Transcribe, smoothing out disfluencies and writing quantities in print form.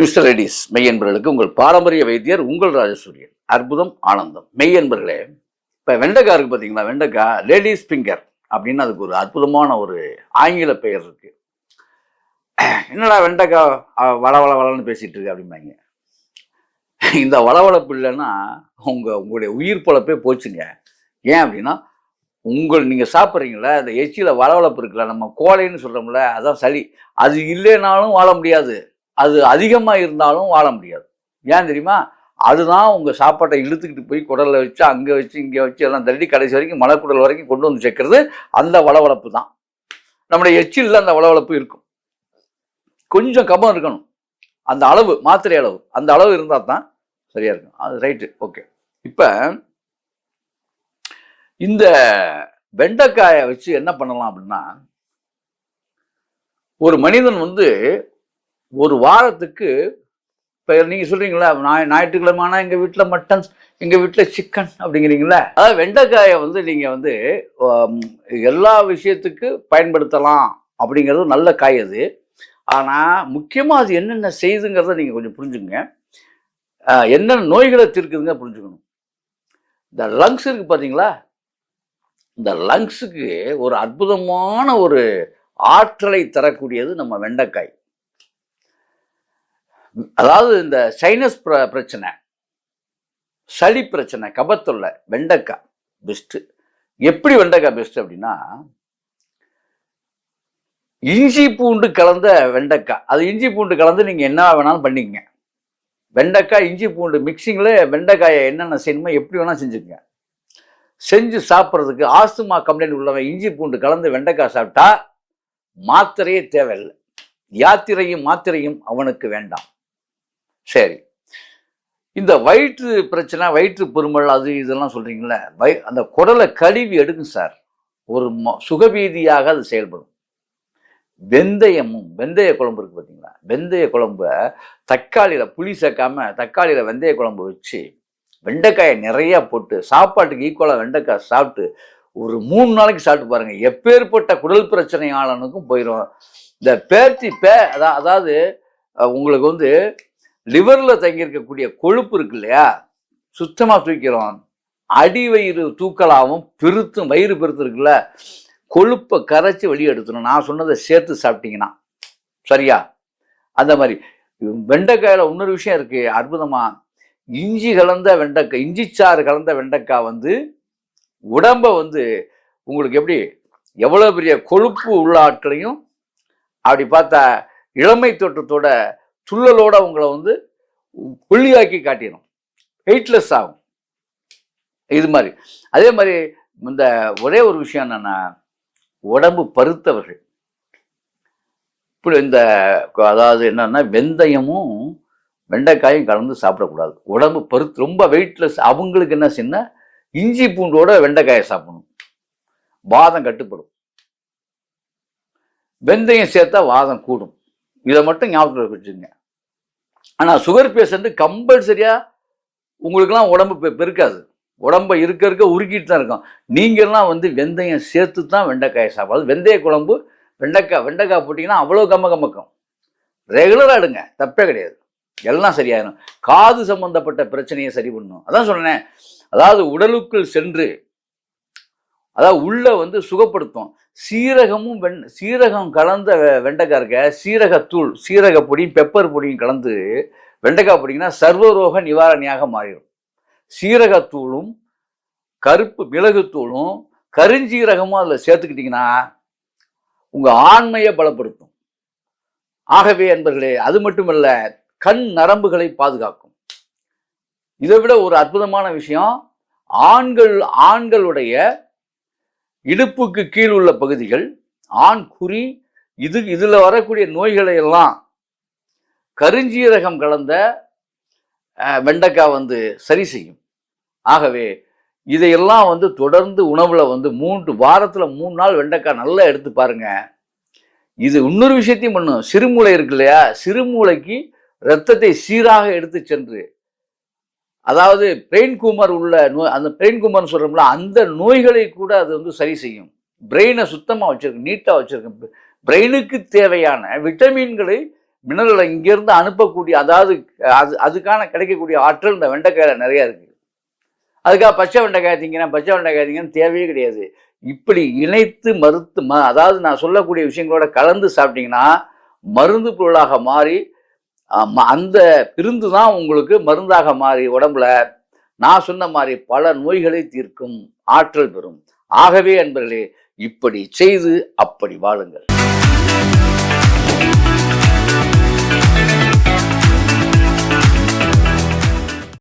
Mister ரெடிஸ் மெய்யன்பர்களுக்கு உங்கள் பாரம்பரிய வைத்தியர் உங்கள் ராஜசூரியன். அற்புதம் ஆனந்தம். மெய்யன்பர்களே, இப்போ வெண்டைக்காய் இருக்கு பார்த்தீங்களா, வெண்டைக்காய் லேடிஸ் ஃபிங்கர் அப்படின்னு அதுக்கு ஒரு அற்புதமான ஒரு ஆங்கில பெயர் இருக்கு. என்னடா வெண்டைக்காய் வளவளன்னு பேசிட்டு இருக்கு அப்படிம்பாங்க. இந்த வளவளப்பு இல்லைன்னா உங்களுடைய உயிர் பொழப்பே போச்சுங்க. ஏன் அப்படின்னா, நீங்கள் சாப்பிட்றீங்களா இந்த எச்சியில் வளவளப்பு இருக்குல்ல, நம்ம கோழைன்னு சொல்கிறோம்ல, அதான் சளி. அது இல்லைனாலும் வாழ முடியாது, அது அதிகமாக இருந்தாலும் வாழ முடியாது. ஏன் தெரியுமா? அதுதான் உங்கள் சாப்பாட்டை இழுத்துக்கிட்டு போய் குடலில் வச்சு அங்கே வச்சு இங்கே வச்சு எல்லாம் தள்ளி கடைசி வரைக்கும் மலக்குடல் வரைக்கும் கொண்டு வந்து சேர்க்கறது அந்த வளவளப்பு தான். நம்முடைய எச்சிலில் அந்த வளவளப்பு இருக்கும். கொஞ்சம் கபம் இருக்கணும், அந்த அளவு, மாத்திரை அளவு, அந்த அளவு இருந்தால் தான் சரியா இருக்கும். அது ரைட்டு, ஓகே. இப்போ இந்த வெண்டைக்காயை வச்சு என்ன பண்ணலாம் அப்படின்னா, ஒரு மனிதன் ஒரு வாரத்துக்கு, இப்போ நீங்கள் சொல்கிறீங்களா ஞாயிற்றுக்கிழமை ஆனால் எங்கள் வீட்டில் மட்டன், எங்கள் வீட்டில் சிக்கன் அப்படிங்கிறீங்களா, அதாவது வெண்டைக்காயை நீங்கள் எல்லா விஷயத்துக்கு பயன்படுத்தலாம் அப்படிங்கிறது நல்ல காய் அது. ஆனால் முக்கியமாக அது என்னென்ன செய்யுதுங்கிறத நீங்கள் கொஞ்சம் புரிஞ்சுங்க. என்னென்ன நோய்களை தீர்க்குதுங்க புரிஞ்சுக்கணும். இந்த லங்ஸ் இருக்குது பார்த்தீங்களா, இந்த லங்ஸுக்கு ஒரு அற்புதமான ஒரு ஆற்றலை தரக்கூடியது நம்ம வெண்டைக்காய். அதாவது இந்த சைனஸ் பிரச்சனை, சளி பிரச்சனை, கபத்தொல்லை, வெண்டைக்காய் பெஸ்ட்டு. எப்படி வெண்டைக்காய் பெஸ்ட் அப்படின்னா, இஞ்சி பூண்டு கலந்த வெண்டைக்காய். அது இஞ்சி பூண்டு கலந்து நீங்கள் என்ன வேணாலும் பண்ணிக்கங்க. வெண்டைக்காய் இஞ்சி பூண்டு மிக்சிங்கில் வெண்டைக்காயை என்னென்ன செய்யணுமோ எப்படி வேணால் செஞ்சுக்கங்க. செஞ்சு சாப்பிட்றதுக்கு ஆஸ்துமா கம்ப்ளைண்ட் உள்ளவன் இஞ்சி பூண்டு கலந்து வெண்டைக்காய் சாப்பிட்டா மாத்திரையே தேவையில்லை. யாத்திரையும் மாத்திரையும் அவனுக்கு வேண்டாம். சரி, இந்த வயிற்று பிரச்சனை, வயிற்று பெருமல், அது இதெல்லாம் சொல்கிறீங்களே, அந்த குடலை கழுவி எடுக்கும் சார். ஒரு சுகபீதியாக அது செயல்படும். வெந்தயமும், வெந்தய குழம்பு இருக்குது பார்த்தீங்களா, வெந்தய குழம்பை தக்காளியில் புளி சேர்க்காம தக்காளியில் வெந்தய குழம்பு வச்சு வெண்டைக்காயை நிறையா போட்டு சாப்பாட்டுக்கு ஈக்குவலாக வெண்டைக்காய் சாப்பிட்டு ஒரு 3 நாளைக்கு சாப்பிட்டு பாருங்கள். எப்பேற்பட்ட குடல் பிரச்சனையாளனுக்கும் போயிடும். இந்த அதாவது உங்களுக்கு லிவரில் தங்கியிருக்கக்கூடிய கொழுப்பு இருக்கு இல்லையா, சுத்தமாக தூக்கிறோம். அடி வயிறு தூக்கலாகவும் பெருத்தும், வயிறு பெருத்து இருக்குல்ல, கொழுப்பை கரைச்சி வெளியே எடுத்துணும். நான் சொன்னதை சேர்த்து சாப்பிட்டீங்கன்னா சரியா? அந்த மாதிரி வெண்டைக்காயில் இன்னொரு விஷயம் இருக்கு அற்புதமாக. இஞ்சி கலந்த வெண்டைக்காய், இஞ்சிச்சாறு கலந்த வெண்டைக்காய் உடம்பை உங்களுக்கு எப்படி, எவ்வளோ பெரிய கொழுப்பு உள்ள ஆட்களையும் அப்படி பார்த்தா இளமை தோற்றத்தோட துள்ளலோட உங்களை ஒல்லியாக்கி காட்டிடும், வெயிட்லெஸ் ஆகும். இது மாதிரி அதே மாதிரி இந்த ஒரே ஒரு விஷயம் என்னன்னா, உடம்பு பருத்தவர்கள் இப்படி அதாவது என்னன்னா, வெந்தயமும் வெண்டைக்காயும் கலந்து சாப்பிடக்கூடாது. உடம்பு பருத்து ரொம்ப வெயிட்லெஸ் அவங்களுக்கு என்ன செய்யணும், இஞ்சி பூண்டோட வெண்டைக்காயை சாப்பிடணும். வாதம் கட்டுப்படும். வெந்தயம் சேர்த்தா வாதம் கூடும். இதை மட்டும் ஞாபகத்தில் வச்சுங்க. ஆனால் சுகர் பேஷண்ட் கம்பல்சரியா உங்களுக்கெல்லாம் உடம்பு பெருக்காது, உடம்பை இருக்க உருக்கிட்டு தான் இருக்கும். நீங்கள்லாம் வெந்தயம் சேர்த்து தான் வெண்டைக்காயை சாப்பிடாது. வெந்தய குழம்பு வெண்டைக்காய் போட்டிங்கன்னா அவ்வளோ கம்மக்கும். ரெகுலராக எடுங்க, தப்பே கிடையாது, எல்லாம் சரியாயிடும். காது சம்பந்தப்பட்ட பிரச்சனையை சரி பண்ணணும். அதான் சொன்னேன், அதாவது உடலுக்குள் சென்று, அதாவது உள்ள சுகப்படுத்தும். சீரகம் கலந்த வெண்டைக்காய் இருக்க, சீரகத்தூள், சீரக பொடியும் பெப்பர் பொடியும் கலந்து வெண்டைக்காய் போட்டிங்கன்னா சர்வரோக நிவாரணியாக மாறிடும். சீரகத்தூளும் கருப்பு மிளகுத்தூளும் கருஞ்சீரகமும் அதில் சேர்த்துக்கிட்டிங்கன்னா உங்கள் ஆண்மையை பலப்படுத்தும். ஆகவே என்பர்களே, அது மட்டுமல்ல, கண் நரம்புகளை பாதுகாக்கும். இதை விட ஒரு அற்புதமான விஷயம், ஆண்களுடைய இடுப்புக்கு கீழ் உள்ள பகுதிகள், ஆண் குறி, இதுல வரக்கூடிய நோய்களை எல்லாம் கருஞ்சீரகம் கலந்த வெண்டைக்காய் சரி செய்யும். ஆகவே இதையெல்லாம் தொடர்ந்து உணவுல வாரத்துல 3 நாள் வெண்டைக்காய் நல்லா எடுத்து பாருங்க. இது இன்னொரு விஷயத்தையும் பண்ணும். சிறுமூளை இருக்கு இல்லையா, சிறுமூளைக்கு இரத்தத்தை சீராக எடுத்து சென்று, அதாவது பிரெயின் கூமர் உள்ள நோய், அந்த பிரெயின் கூமர்னு சொல்றோம்ல, அந்த நோய்களை கூட அது சரி செய்யும். பிரெயினை சுத்தமாக வச்சிருக்கு, நீட்டாக வச்சிருக்கு. பிரெயினுக்கு தேவையான விட்டமின்களை மினரலை இங்கேருந்து அனுப்பக்கூடிய, அதாவது அதுக்கான கிடைக்கக்கூடிய ஆற்றல் இந்த வெண்டைக்காயில் நிறையா இருக்குது. அதுக்காக பச்சை வெண்டைக்காய் திங்கிறேன், பச்சை வெண்டைக்காய் திங்கிறேன்னு தேவையே கிடையாது. இப்படி இணைத்து அதாவது நான் சொல்லக்கூடிய விஷயங்களோட கலந்து சாப்பிட்டீங்கன்னா மருந்து பொருளாக மாறி அந்த விருந்து தான் உங்களுக்கு மருந்தாக மாறி உடம்புல நான் சொன்ன மாதிரி பல நோய்களை தீர்க்கும் ஆற்றல் பெறும். ஆகவே அன்பர்களே, இப்படி செய்து அப்படி வாழுங்கள்.